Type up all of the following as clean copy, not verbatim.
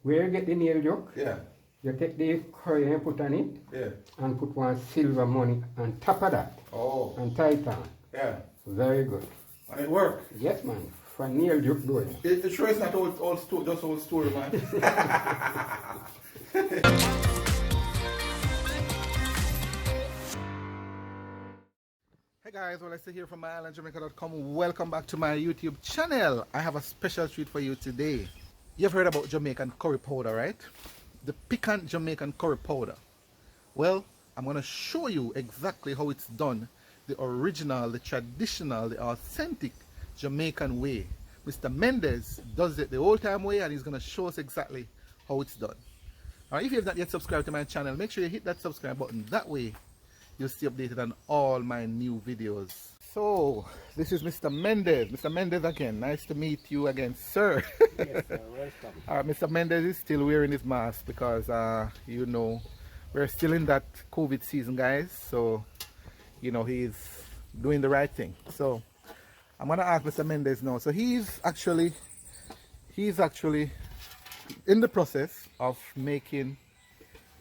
where you get the nail joke, Yeah. you take the curry and put on it, Yeah. and put one silver money on top of that, Oh. and tie it on. Yeah. Very good. And it worked. Yes, man. For nail joke good. It sure it's not just old story, man. Hey guys, well, I say here from My-Island-Jamaica.com. Welcome back to my YouTube channel. I have a special treat for you today. You've heard about Jamaican curry powder, right? The piquant Jamaican curry powder. Well, I'm going to show you exactly how it's done. The original, the traditional, the authentic Jamaican way. Mr. Mendez does it the old time way, and he's going to show us exactly how it's done. Alright, if you have not yet subscribed to my channel, make sure you hit that subscribe button. That way you'll stay updated on all my new videos. So, this is Mr. Mendez. Mr. Mendez again. Nice to meet you again, sir. Yes, sir. Welcome. Alright, Mr. Mendez is still wearing his mask because, you know, we're still in that COVID season, guys. So, you know, he's doing the right thing. So, I'm going to ask Mr. Mendez now. So, he's actually in the process of making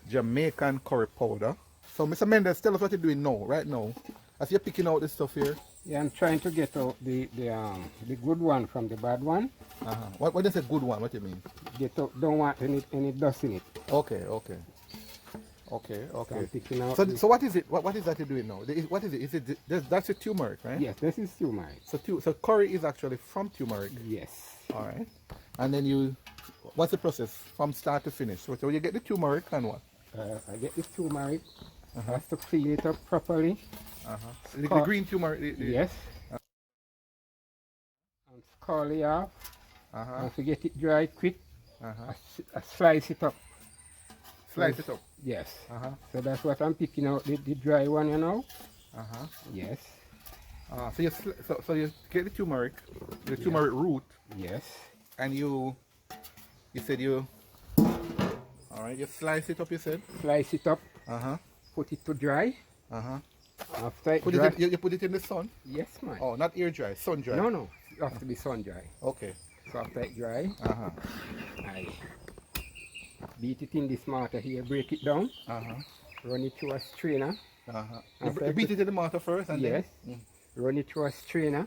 Jamaican curry powder. So, Mr. Mendez, tell us what you're doing now, right now. As you're picking out this stuff here. Yeah, I'm trying to get out the good one from the bad one. What is a good one? What do you mean? Get out, don't want any dust in it. Okay. So I'm picking out. So what is it? What is that you're doing now? What is it? Is it that's a turmeric, right? Yes, this is turmeric. So curry is actually from turmeric. Yes. All right. And then what's the process from start to finish? So you get the turmeric and what? I get the turmeric. I have to clean it up properly. The green turmeric. Yes. And scald it off. And to get it dry quick, I slice it up. Slice it up. Yes. So that's what I'm picking out, the dry one, you know. Yes. So you get the turmeric root. Yes. And you said all right, you slice it up, you said? Slice it up. Put it to dry. After it dry, you put it in the sun? yes, man. Oh, not air dry, sun dry. No. It has to be sun dry. Okay. So after it dry, I beat it in this mortar here, break it down, run it through a strainer. You beat it in the mortar first and yes. then? Run it through a strainer.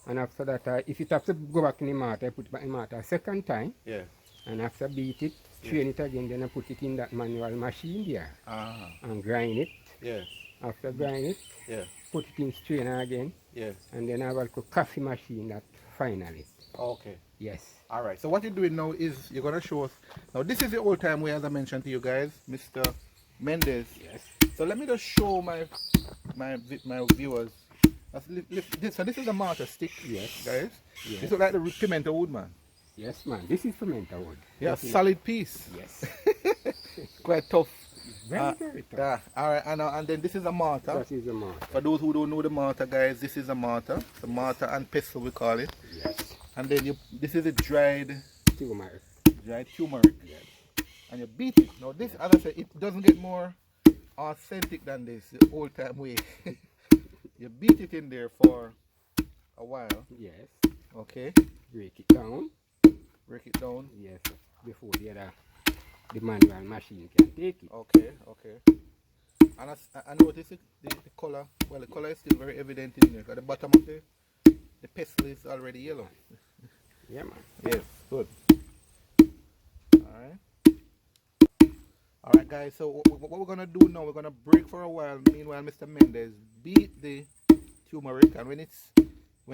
And after that, if it has to go back in the mortar, I put it back in the mortar a second time. Yeah. And after beat it, strain it again, then I put it in that manual machine there. And grind it. Yes. After grind it, Yeah. put it in strainer again. Yes. And then I have a coffee machine that finally. Okay. Yes. All right. So what you're doing now is you're gonna show us. Now this is the old time way, as I mentioned to you guys, Mr. Mendez. Yes. So let me just show my viewers. So this is a mortar stick. Yes. Guys. Yes. This looks like the pimento wood, man. Yes, man. This is pimento wood. Yeah, solid piece. Yes. Quite tough. Very tough. Yeah. All right. And then this is a mortar. That is a mortar. For those who don't know the mortar, guys, this is a mortar. The mortar and pestle, we call it. Yes. And then this is a dried Turmeric. turmeric. Yes. And you beat it. Now this, as I said, it doesn't get more authentic than this, the old time way. You beat it in there for a while. Yes. Okay. Break it down. Break it down. Yes. Before the manual machine can take it. Okay. And I notice the color. Well, the color is still very evident in there. At the bottom of the pestle is already yellow. Yeah, man. Yes, good. Alright guys, so what we're gonna do now, we're gonna break for a while. Meanwhile, Mr. Mendez beat the turmeric, and when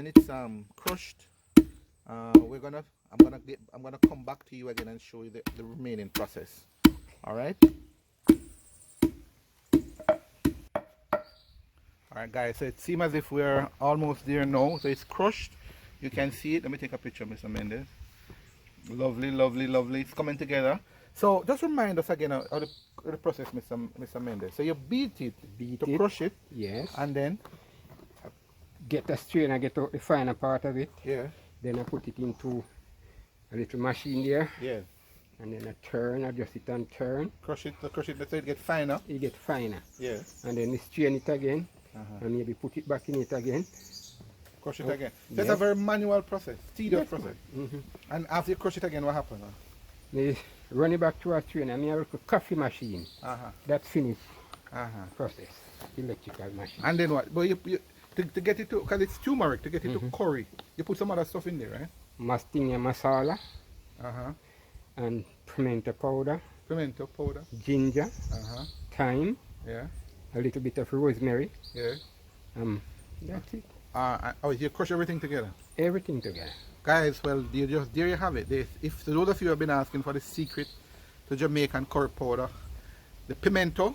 it's crushed, I'm gonna come back to you again and show you the remaining process. Alright? Alright guys, so it seems as if we're almost there now. So it's crushed. You can see it. Let me take a picture, Mr. Mendez. Lovely. It's coming together. So just remind us again of the process, Mr. Mendez. So you beat it to crush it. Yes. And then get the strainer, get out the finer part of it. Yeah. Then I put it into a little machine there. Yeah. And then I adjust it and turn. Crush it so it get finer. It get finer. Yeah. And then strain it again. And maybe put it back in it again. Crush it again. That's a very manual process, tedious process. And after you crush it again, what happens? Me run it back to a strainer. I have a coffee machine. That's finished process. Electrical machine. And then what? But you to get it to, because it's turmeric, to get it to curry, you put some other stuff in there, right? Mastinga masala and pimento powder, ginger, thyme, a little bit of rosemary. That's it. Oh, you crush everything together? Everything together. Guys, well, there you have it. If those of you have been asking for the secret to Jamaican curry powder, the pimento,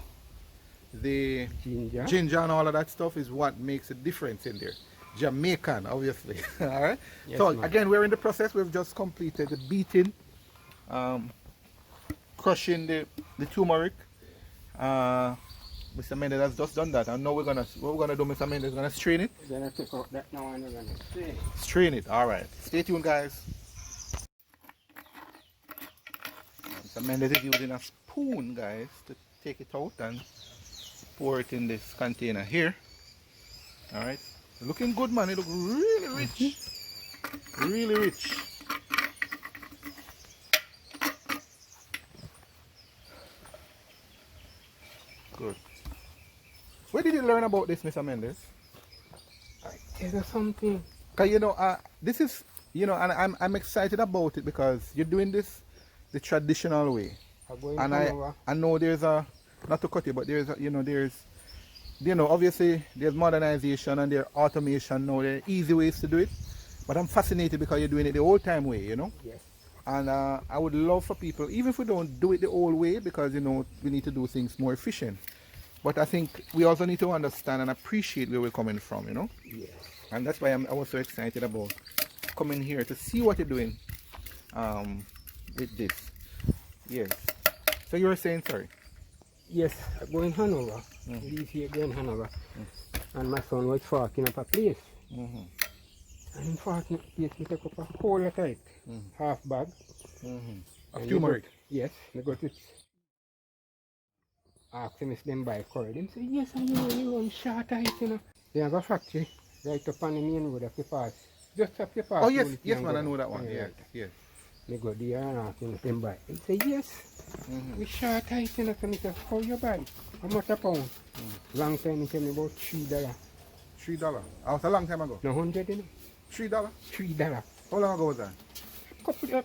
the ginger and all of that stuff is what makes a difference in there. Jamaican, obviously. All right. Yes, so again, we're in the process. We've just completed the beating, crushing the turmeric. Mr. Mendez has just done that, and now what we're gonna do, Mr. Mendez, we're gonna strain it. We're gonna take out that now and we're gonna strain it. Strain it. All right. Stay tuned, guys. Mr. Mendez is using a spoon, guys, to take it out and pour it in this container here. All right. Looking good, man. It looks really rich. Really rich. Good. Where did you learn about this, Mr. Mendez? I tell you something. Cause you know, this is, you know, and I'm excited about it because you're doing this the traditional way. And I know there's a, not to cut you, but there's a, obviously there's modernization and there's automation now. There are easy ways to do it, but I'm fascinated because you're doing it the old time way, you know. Yes. And I would love for people, even if we don't do it the old way, because you know we need to do things more efficient. But I think we also need to understand and appreciate where we're coming from, you know. Yes. And that's why I was so excited about coming here to see what you're doing with this. Yes. So you were saying, sorry. Yes, I go in Hanover. Leave here, go in Hanover. And my son was forking up a place. And in forking up a place, we took up a whole lot of it. Half bag. Of turmeric? Yes. We go to ask them if they buy curry. They say, yes, and you run short of it, you know. They have a factory right up on the main road of the pass. Just up the pass. Oh, yes, yes, man, I know that one. Yes, yes. They go there and ask them if they buy. They say, yes. We short of it, you know. So I say, how you buy? How much a pound? Long time, he tell me about $3. $3? Oh, it's a long time ago. No, 100, you know. $3? $3. How long ago was that? Couple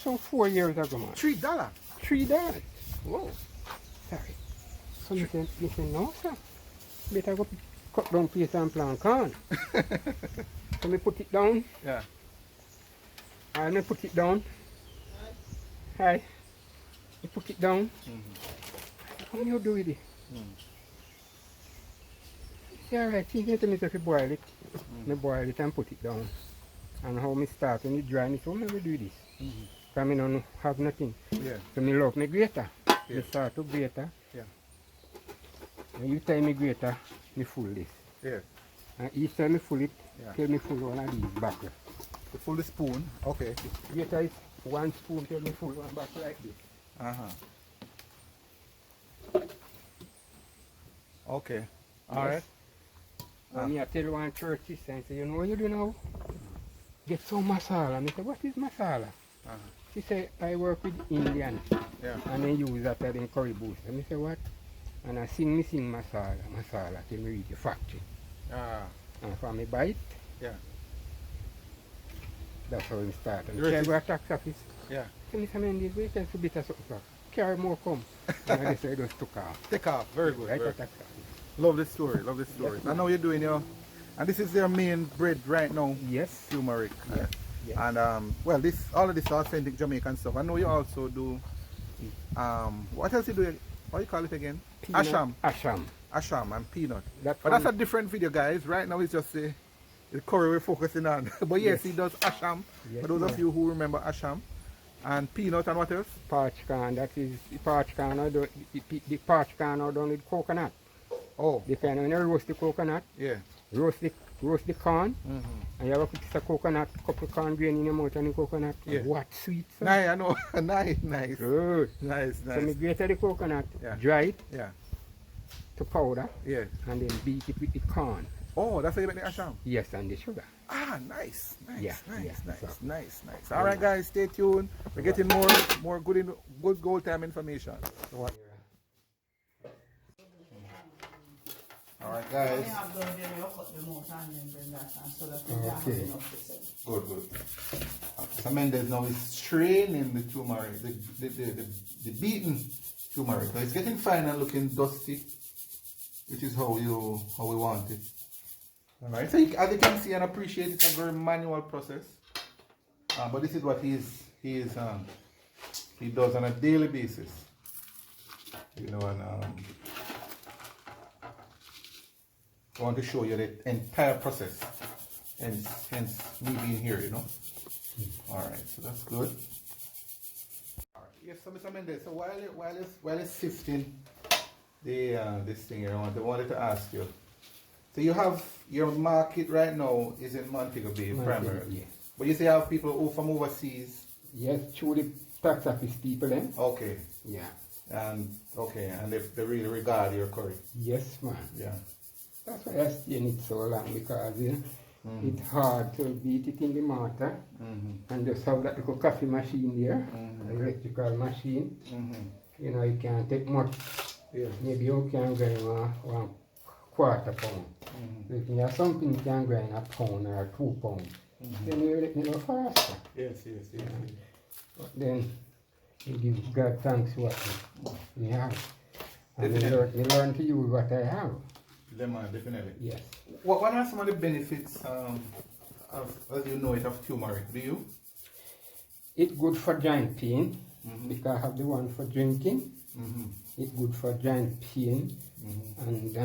of 4 years ago, man. $3? $3. Whoa. Sorry. So you say, no, sir. Better go cut down piece and plant corn. So me put it down. Yeah. And me put it down. Hi. You put it down. How you do with it? Say, alright, you need to me to boil it. Me boil it and put it down. And how me start when it dry, me say, how me do this? Because I don't have nothing. Yeah. So me love me grater. Yeah. Me start to grater. Yeah. And each time me grater, me full this. Yeah. And each time me full it, Yeah. till me full one of these buckles. You full the spoon. Okay. Grater is 1 spoon till me full one buckle like this. Okay. Yes. Alright. And I tell one church sister and say, you know what you do now? Get some masala. I say, what is masala? She say, I work with Indians. Yeah. And they use that at the curry boost. And I say, what? And I sing masala till me reach the factory. And for me buy it, Yeah. that's how we start. And Yours I is- go to tax office. Yeah. So Mr. Mendez, wait till a bit of something back. Carry more come. And I just say, I just took off. Take off. Very good. Right Very at tax office. Love this story. Love this story. Yes, I know you're doing your, and this is their main bread right now. Yes. Turmeric. Yes. Yes. And well, all of this authentic Jamaican stuff. I know you also do. What else you do? What you call it again? Peanut. Asham. Asham. And peanut. That But that's a one- different video, guys. Right now it's just the curry we're focusing on. But yes, he does asham. Yes, For those of yeah. you who remember asham. And peanut and what else? Parch can, that is the parch can, the parch can are done with coconut. Oh, Depending when you roast the coconut, yeah. roast the corn, and you have to put the coconut, couple corn grain in your mouth and the coconut. Yeah. What sweet, sir. Nice, I know. nice. Good. Nice, So me nice. grate the coconut, Yeah. dry it Yeah, to powder, yeah. and then beat it with the corn. Oh, that's how you make the asham. Yes, and the sugar. Ah, nice. Yeah, Nice. All right, guys, stay tuned. We're getting more good gold time information. What? All right, guys. Okay. Good. So Mendez now is straining the turmeric, the beaten turmeric. So it's getting fine and looking dusty, which is how we want it. All right. So as you can see and appreciate, it's a very manual process. But this is what he does on a daily basis. You know, and I want to show you the entire process, hence me being here, you know. All right, so that's good. All right. Yes, so Mr. Mendez, so while it's sifting this thing here, I wanted to ask you. So you have your market right now is in Montego Bay primarily. Yes. But you say you have people who from overseas. Yes, through the tax office people then. Okay. Yeah. And they really regard your curry. Yes, man. Yeah. That's why I stay in it so long, because it's hard to beat it in the mortar and just have that little coffee machine there, electrical machine. You know, you can't take much. Yeah. Maybe you can grind one quarter pound. If you have something you can grind a pound or 2 pounds, then you let me go faster. Yes. But then you give God thanks what we have. And we learn to use what I have. Definitely. Yes. What are some of the benefits as you know it, of turmeric? Do you? It's good for joint pain, because I have the one for drinking. It's good for joint pain, and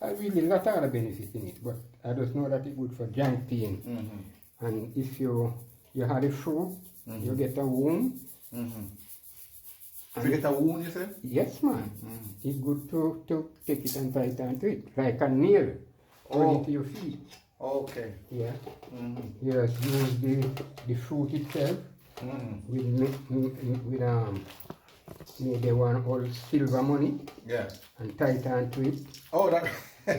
I really lot of other benefits in it, but I just know that it's good for joint pain. And if you have a fruit, you get a wound. If you get a wound, you say? Yes, man. It's good to take it and bite onto it, like a nail, run into your feet. Okay. Yeah. You just use the fruit itself with maybe one old silver money. Yeah. And tie it onto it. Oh, that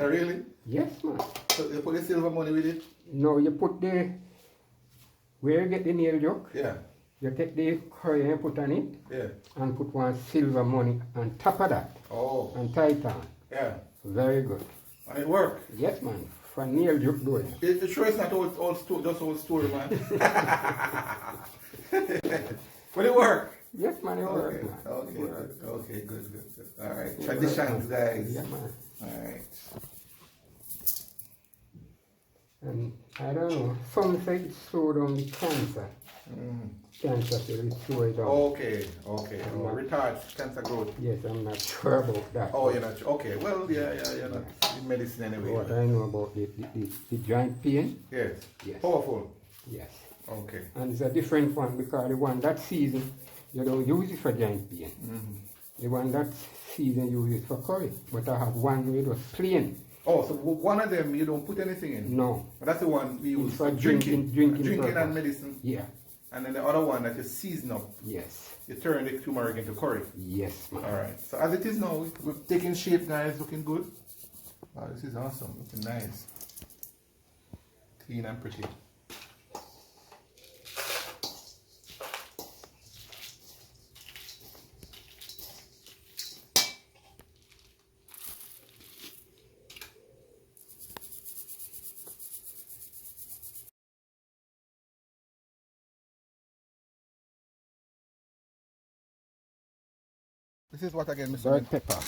really? Yes, man. So you put the silver money with it? No, you put where you get the nail joke. Yeah. You take the curry and put on it. Yeah. And put one silver money on top of that. Oh. And tie it on. Yeah. Very good. And it worked? Yes, man. For nail joke doing. It sure it's not just old story, man. But it worked? Yes, man, it works, man. Okay, good. All right. Traditions, guys. Yeah, man. All right. And I don't know, some say it slow down the cancer. Cancer cell, it slow it down. Okay. Retards cancer growth. Yes, I'm not sure about that. Oh, you're not. Okay. Well, yeah. You're not in medicine anyway. What I know about the joint pain. Yes. Yes. Powerful. Yes. Okay. And it's a different one, because the one that season, you don't use it for joint pain. The one that season, you use it for curry. But I have one where it was plain. Oh, so one of them you don't put anything in? No. But that's the one we use for drinking purpose. and medicine. Yeah. And then the other one that you season up. Yes. You turn the turmeric into curry. Yes, man. All right. So as it is now, we're taking shape, guys. Looking good. Wow, this is awesome. Looking nice. Clean and pretty. This is what again, Mr. Bird pepper.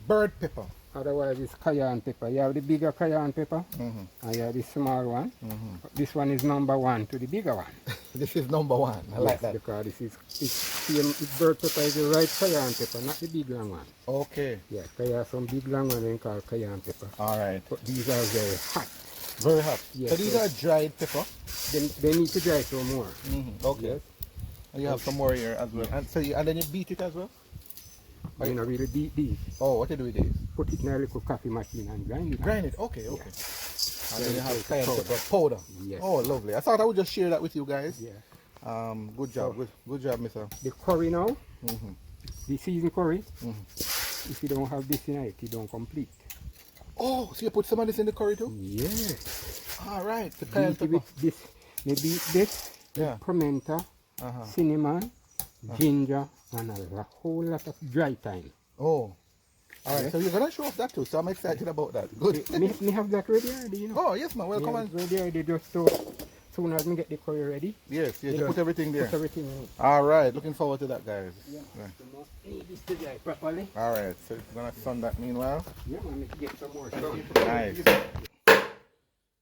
Bird pepper. Otherwise, it's cayenne pepper. You have the bigger cayenne pepper, and you have the small one. This one is number 1 to the bigger one. This is number 1. I like that. Because it's bird pepper is the right cayenne pepper, not the big long one. Okay. Yeah, there are some big long ones called cayenne pepper. All right. But these are very hot. Very hot. Yes, so these are dried pepper. They need to dry some more. Okay. Yes. And you have some more here as well. And so and then you beat it as well? But you know, really beat these. Oh, what do you do with these? Put it in a little coffee machine and grind it. Grind it. Okay. And then you have cayenne pepper powder. Yes. Oh, lovely. I thought I would just share that with you guys. Yeah. Good job. Good job, Mr. The curry now, the seasoned curry, if you don't have this in it, you don't complete. Oh, so you put some of this in the curry too? Yes. All right, the Beat cayenne it pepper. with this. Maybe this, Yeah. pimento, cinnamon, ginger, and a whole lot of dry thyme. Oh. All right, Yes. so you're gonna show us that too. So I'm excited about that. Good. Me have that ready already, you know. Oh yes, man. Welcome Yeah, on. it's ready already. Just so soon as me get the curry ready. Yes, yes. you You just put everything there. Put everything in it. All right. Looking forward to that, guys. Yeah. Right. So now need this to dry properly. All right. So you're gonna sun that meanwhile. Yeah, man, me get some more sun. Nice.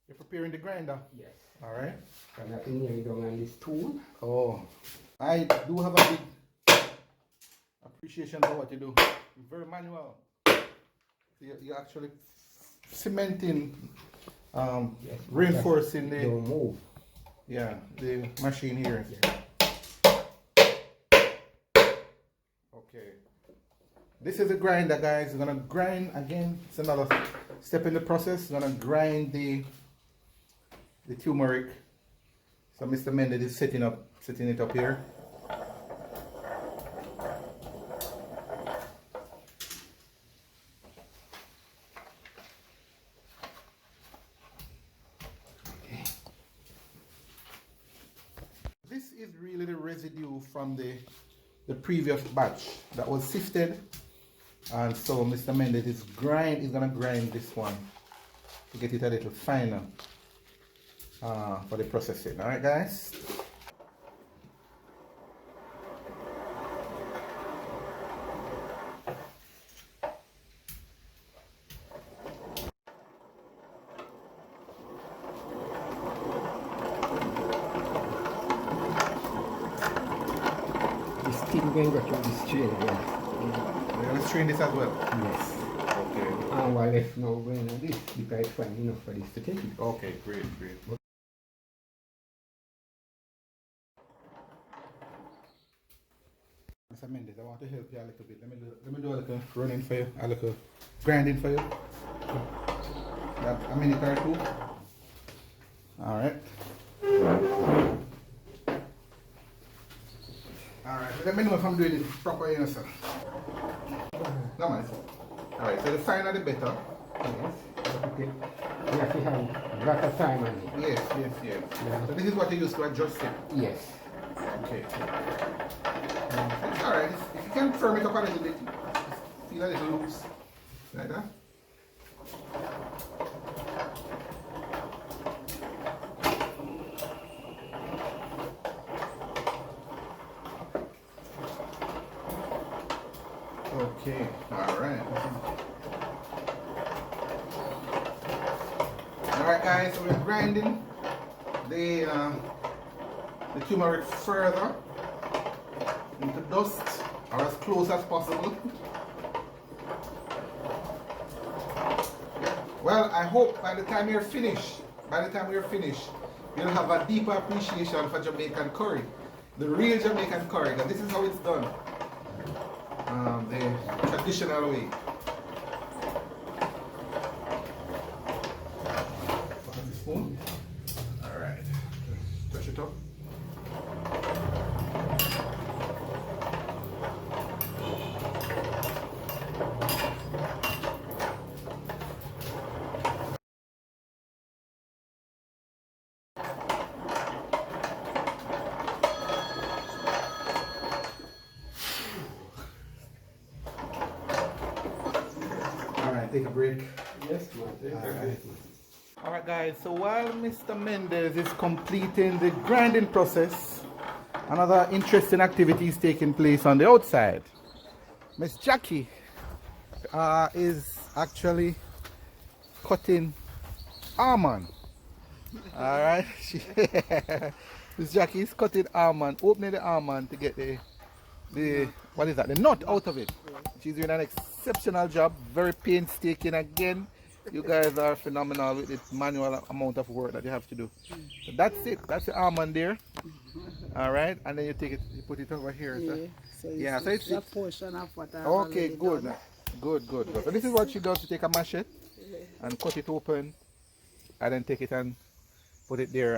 You're preparing the grinder. Yes. All right. And I can near it down on this tool. Oh, I do have a big appreciation for what you do. You're very manual. You're actually cementing, Yes, reinforcing the don't move. the machine here. Yeah. Okay. This is a grinder, guys. We're gonna grind again. It's another step in the process. We're gonna grind the turmeric. So Mr. Mendez is setting it up here. This is really the residue from the previous batch that was sifted, and so Mr. Mendez is gonna grind this one to get it a little finer for the processing. All right, guys. This thing going to go through this chain again. We're gonna strain this as well. Yes. Okay. And while if now going on this, because it's fine enough for this to take it. Okay, great. Mr. Mendez, I want to help you a little bit. Let me do a little running for you, a little grinding for you. A minute or two. All right. All right. Let me know if I'm doing it properly, you know, sir. No, man. All right. So the finer the better. Yes. Okay. You have to have a lot of time on it. Yes. Yeah. So this is what you use to adjust it. Yes. Okay. It's all right. If you can firm it up a little bit, feel a little loose, like that. Okay. All right. All right, guys. So we're grinding the turmeric further into dust, or as close as possible. Well, I hope by the time we're finished, you'll have a deeper appreciation for Jamaican curry, the real Jamaican curry, because this is how it's done, the traditional way. Spoon. All right, touch it up. Take a break. Yes, man. All right, guys. So while Mr. Mendez is completing the grinding process, another interesting activity is taking place on the outside. Miss Jackie is actually cutting almond. All right. Miss Jackie is cutting almond, opening the almond to get the what is that? The nut out of it. She's doing an exceptional job, very painstaking again. You guys are phenomenal with this manual amount of work that you have to do. So that's it. That's the almond there. All right, and then you take it, you put it over here. Yeah, so it's a portion of what I okay, good. Good. So this is what she does. She take a machete and cut it open, and then take it and put it there.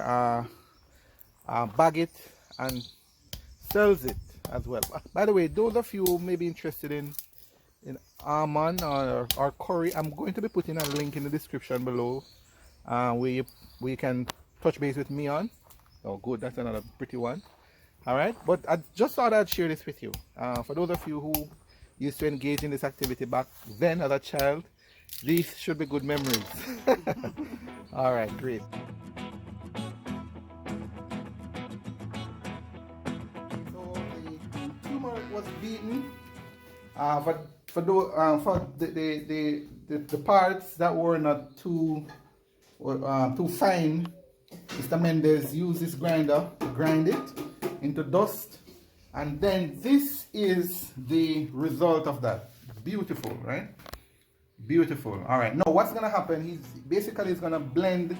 Bag it and sells it as well. By the way, those of you who may be interested in almond or curry, I'm going to be putting a link in the description below we can touch base with me on. Oh, good. That's another pretty one. All right. But I just thought I'd share this with you. For those of you who used to engage in this activity back then as a child, these should be good memories. All right. Great. So the turmeric was beaten. But for the parts that were not too fine, Mr. Mendez used this grinder to grind it into dust, and then this is the result of that. Beautiful, right? Beautiful. All right. Now what's gonna happen? He's gonna blend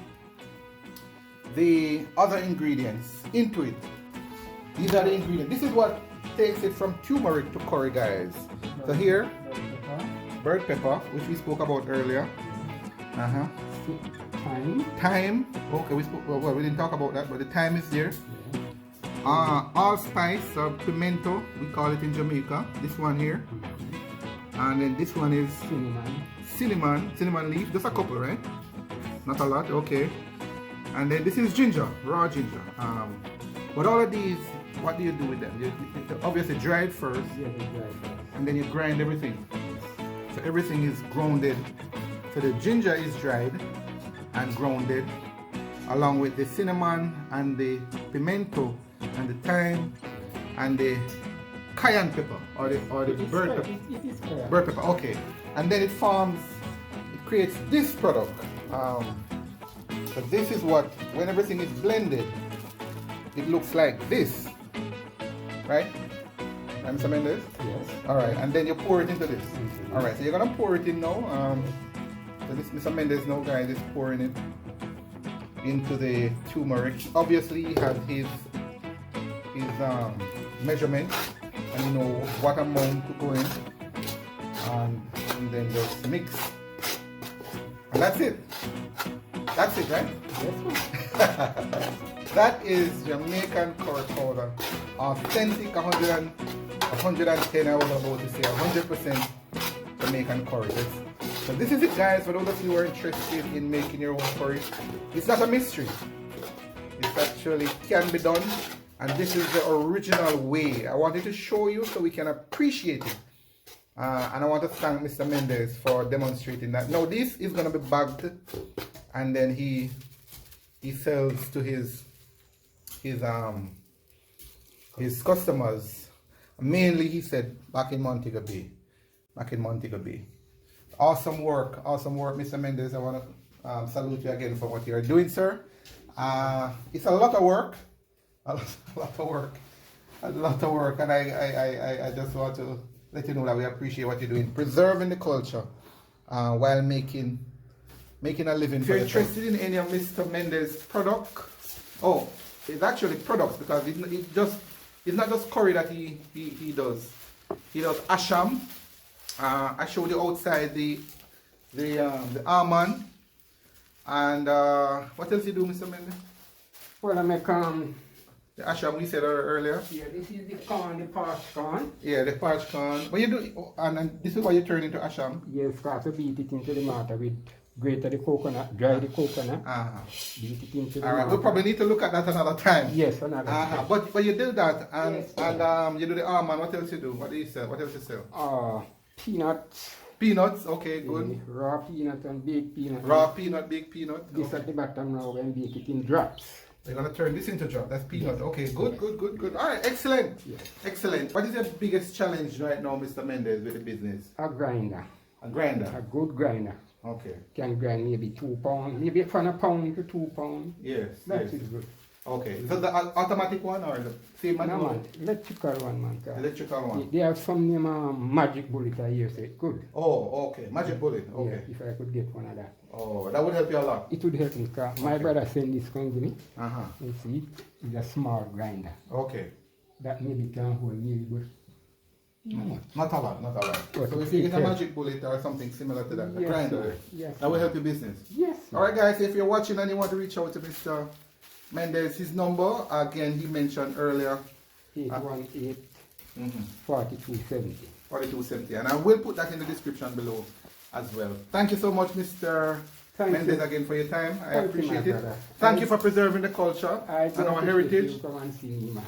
the other ingredients into it. These are the ingredients. This is what takes it from turmeric to curry, guys. So here, bird pepper, which we spoke about earlier. Thyme. Okay, we didn't talk about that, but the thyme is there. Allspice or pimento, we call it in Jamaica. This one here, and then this one is cinnamon leaf. Just a couple, right? Not a lot. Okay. And then this is ginger, raw ginger. But all of these, what do you do with them? You obviously dry it first. Yeah, you dry it first. And then you grind everything. So everything is grounded. So the ginger is dried and grounded, along with the cinnamon and the pimento and the thyme and the cayenne pepper or the bird pepper. It is bird pepper. Okay. And then it creates this product. So this is what, when everything is blended, it looks like this, right? Mr. Mendez? Yes. All right, and then you pour it into this. All right, so you're gonna pour it in now. So this Mr. Mendez now, guys, is pouring it into the turmeric. Obviously, he has his measurement, and you know what amount to go in, and then just mix, and that's it. That's it, right? Yes. That is Jamaican curry powder, authentic 110. I was about to say 100% Jamaican curry. So this is it, guys. For those of you who are interested in making your own curry, it's not a mystery. It actually can be done, and this is the original way. I wanted to show you so we can appreciate it. And I want to thank Mr. Mendez for demonstrating that. Now this is going to be bagged, and then he sells to his customers, mainly, he said, back in Montego Bay. Awesome work, Mr. Mendez. I want to salute you again for what you are doing, sir. It's a lot of work, and I just want to let you know that we appreciate what you're doing, preserving the culture while making a living. If you're interested in any of Mr. Mendez's product, it's actually products, because it's not just curry that he does. He does asham. I showed you outside the almond, and what else you do, Mr. Mendez? Well, I make the asham we said earlier. Yeah, this is the corn, the parched corn. Yeah, the parched corn. What you do, and this is what you turn into asham. Yes, got to beat it into the mortar with grate the coconut, dry the coconut, beat it into the Alright, we'll probably need to look at that another time. Yes, another time. But you do that, and yes, and you do the almond. What else you do? What do you sell? What else you sell? Peanuts. Peanuts, okay, good. Raw peanut and baked peanut. Raw peanut, baked peanut. This at the bottom now, and bake it in drops. You're gonna turn this into drop. That's peanut. Okay, good. All right, excellent. Yes. Excellent. What is your biggest challenge right now, Mr. Mendez, with the business? A grinder. A grinder. A good grinder. Okay. Can grind maybe 2 pounds, maybe from a pound to 2 pounds. Yes. That is good. Okay. Is that the automatic one or the same one? No, man. Electrical one, man. Electrical one. They have some name Magic Bullet I hear say good. Oh, okay. Magic Bullet. Okay. Yeah, if I could get one of that. Oh, that would help you a lot. It would help me, because my brother sent this one to me. You see, it's a small grinder. Okay. That maybe can hold maybe good. Not a lot. But so if you get a Magic Bullet or something similar to that, a grinder, that will help your business. Yes. Alright guys, if you're watching and you want to reach out to Mr. Mendez, his number, again, he mentioned earlier, 818 4270. 4270. And I will put that in the description below as well. Thank you so much, Mr. Mendez, you. again for your time. I Thank you, appreciate my it. brother. Thank you for preserving the culture I and our appreciate heritage. You come and see me, man.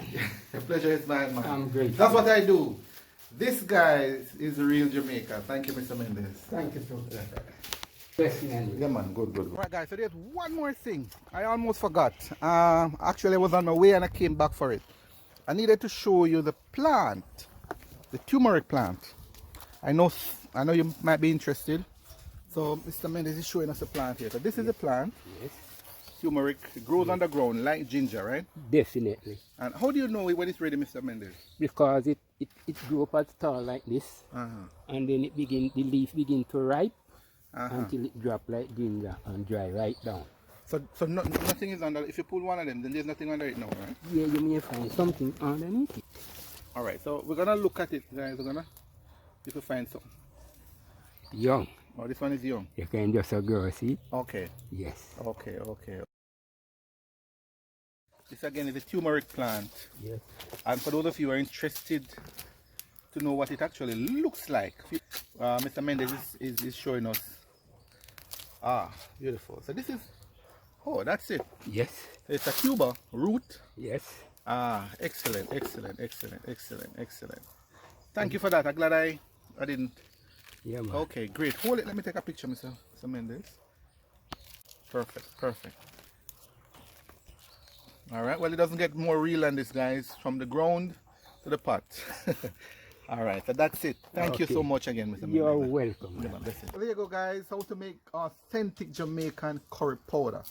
The pleasure is mine, man. I'm grateful. That's what I do. This guy is real Jamaica. Thank you, Mr. Mendez. Thank you so much. Definitely. Yeah, man. Good. Right, guys. So there's one more thing. I almost forgot. Actually, I was on my way and I came back for it. I needed to show you the plant, the turmeric plant. I know you might be interested. So Mr. Mendez is showing us a plant here. So this is a plant. Yes. Turmeric. It grows underground like ginger, right? Definitely. And how do you know when it's ready, Mr. Mendez? Because it grew up at tall like this, and then the leaf begin to ripe until it drop like ginger and dry right down. So nothing is under. If you pull one of them, then there's nothing under it now, right? Yeah, you may find something underneath it. All right. So we're gonna look at it, guys. We're gonna if we find something. Young. Oh, this one is young. You can just grow, see? Okay. Yes. Okay. This again is a turmeric plant. Yes. And for those of you who are interested to know what it actually looks like, Mr. Mendez is showing us. Ah, beautiful. So this is, oh, that's it. Yes. It's a tuber root. Yes. Ah, excellent. Thank you for that. I'm glad I didn't. Yeah, man. Okay, great. Hold it. Let me take a picture, Mr. Mendez. Perfect. All right. Well, it doesn't get more real than this, guys. From the ground to the pot. All right. So that's it. Thank you so much again, Mr. Mendez. You're welcome. Yeah, well, there you go, guys. How to make authentic Jamaican curry powder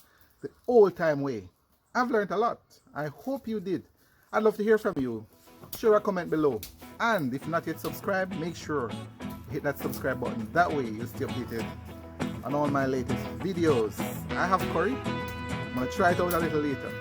the old-time way. I've learned a lot. I hope you did. I'd love to hear from you. Share a comment below. And if not yet subscribed, make sure you hit that subscribe button. That way you'll stay updated on all my latest videos. I have curry. I'm going to try it out a little later.